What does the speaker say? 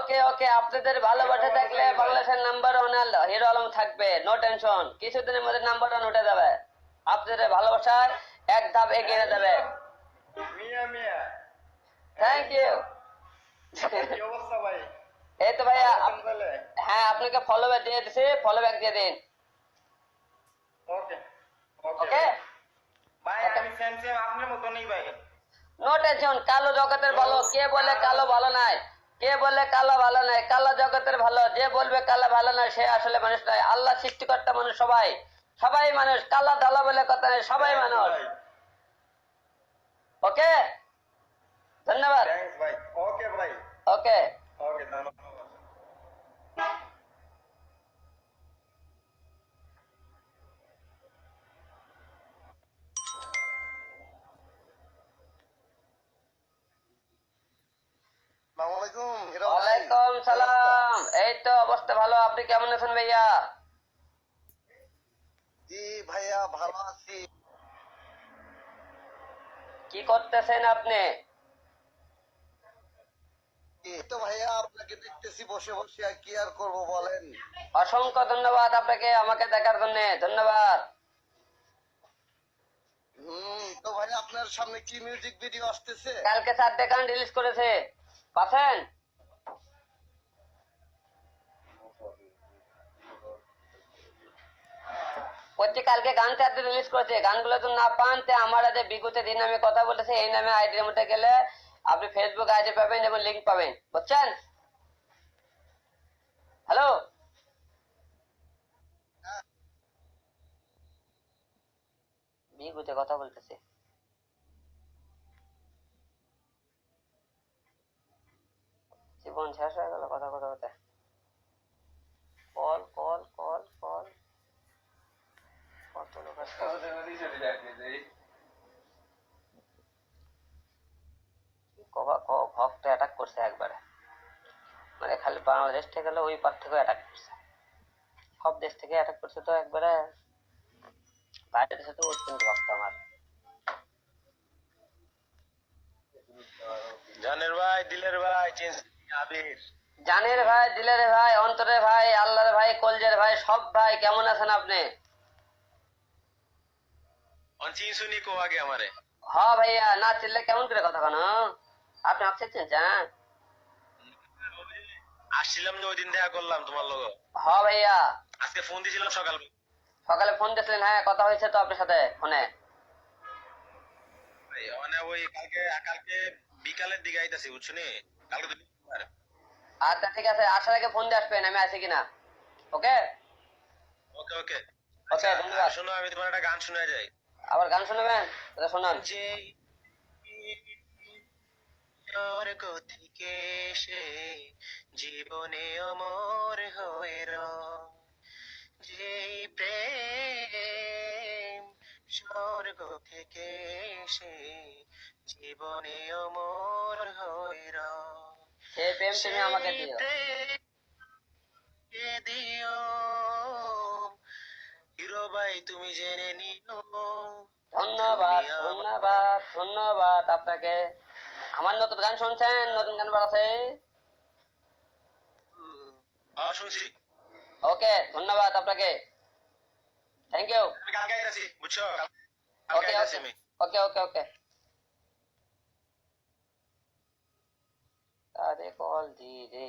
ওকে ওকে, আপনাদের ভালোবাসা থাকলে বাংলাদেশের নাম্বার ওয়ান হিরো আলম থাকবে, নো টেনশন। কিছুদিনের মধ্যে নাম্বার ওয়ান উঠে যাবে। আপনাদের ভালোবাসায় এক ধাপ এগিয়ে যাবে। মিয়া মিয়া, থ্যাংক ইউ। কি অবস্থা ভাই? এই তো ভাইয়া, ভালো আছেন তাহলে? হ্যাঁ আপনাকে ফলো ব্যাক দিয়ে দিছি, ফলো ব্যাক দিয়ে দিন। ওকে ওকে ওকে ভাই, আমি সেম সেম আপনার মতো নেই ভাই। No tension. কালো জগতের ভালো, কে বলে কালো ভালো নাই, কে বলে কালো ভালো নাই, কালো জগতের ভালো। যে বলবে কালো ভালো নয় সে আসলে মানুষ নয়। আল্লাহ সৃষ্টিকর্তা মানুষ, সবাই সবাই মানুষ, কালা ধালা বলে কথা নেই, সবাই মানুষ। ওকে, ধন্যবাদ। থ্যাঙ্কস ভাই। ওকে ভাই, ওকে। ওকে ধন্যবাদ। আসসালামু আলাইকুম হিরো ভাই। ওয়ালাইকুম কি অবস্থা? সালাম। এই তো অবস্থা ভালো, আপনি কেমন আছেন ভাইয়া? জি ভাইয়া ভালো আছি। কি করতেছেন আপনি? এই তো ভাইয়া আপনাকে দেখতেছি বসে বসে, আর কি আর করব বলেন। অসংখ্য ধন্যবাদ আপনাকে আমাকে দেখার জন্য, ধন্যবাদ। তো ভাইয়া আপনার সামনে কি মিউজিক ভিডিও আসতেছে? কালকে 4টে গান রিলিজ করেছে, পাচ্ছেন? বলছি কালকে গান 4টে রিলিজ করেছে, গানগুলো তো না পান তে আমার যে বিগত দিন আমি কথা বলেছি এই নামে আইডির মধ্যে গেলে আপনি ফেসবুক আইডি পাবেন এবং লিংক পাবেন, বুঝছেন? হ্যালো, বিগুতে কথা বলতেছে। জীবন শেষ হয়ে গেল কথা কথা কথা। কল কল কল কল, কত লোক আছে। ভক্ত অ্যাটাক করছে একবারে, মানে খালি বাংলাদেশ থেকে গেলে ওই পার থেকেও অ্যাটাক করছে, সব দেশ থেকে অ্যাটাক করছে তো একবারে। বাইরের দেশে তো অত্যন্ত ভক্ত আমার। জানের ভাই, দিলের ভাই, আবির। জানের ভাই, দিলের ভাই, অন্তরের ভাই, আল্লাহর ভাই, কলজের ভাই, সব ভাই, কেমন আছেন আপনি? অনচিন শুনি কো আগে আমারে। হ ভাইয়া, না চিনলে কেমন করে কথা কেন? আপনি আপসে চিনছেন? আসছিলাম যে ওই দিন দেখা করলাম তোমার লগে। হ ভাইয়া, আজকে ফোন দিছিলাম সকাল। সকালে ফোন দিয়েছিলেন, হ্যাঁ কথা হয়েছে তো আপনার সাথে ফোনে। মানে ওই কালকে কালকে বিকালের দিকে আইতাছি, বুঝছো নি? কালকে তো বুধবার। আচ্ছা ঠিক আছে, আসার আগে ফোন দিয়ে আসবেন আমি আছি কিনা। ওকে ওকে ওকে। ওকে, আচ্ছা ধন্যবাদ। শোনো, আমি তোমার একটা গান শোনা যাই। আবার গান শুনবেন? শোনান। যে স্বর্গ থেকে এসে জীবনে অমর হয়ে রয়, যেই প্রেম স্বর্গ থেকে এসে জীবনে অমর হয়ে রয়, সেই প্রেম তুমি আমাকে সেই দিও। প্রেম দিও হিরো ভাই, তুমি জেনে নিও। তুমি ধন্যবাদ আমার ধন্যবাদ ধন্যবাদ আপনাকে। আমার নতুন গান শুনছেন? নতুন গান বাড়াছে। শুনছি। ওকে, ধন্যবাদ আপনাকে, থ্যাংক ইউ। আমি কালকে আইতাছি, বুঝছো? কালকে ওকে আইতাছি ওকে আমি। ওকে ওকে ওকে। আরে কল দি রে।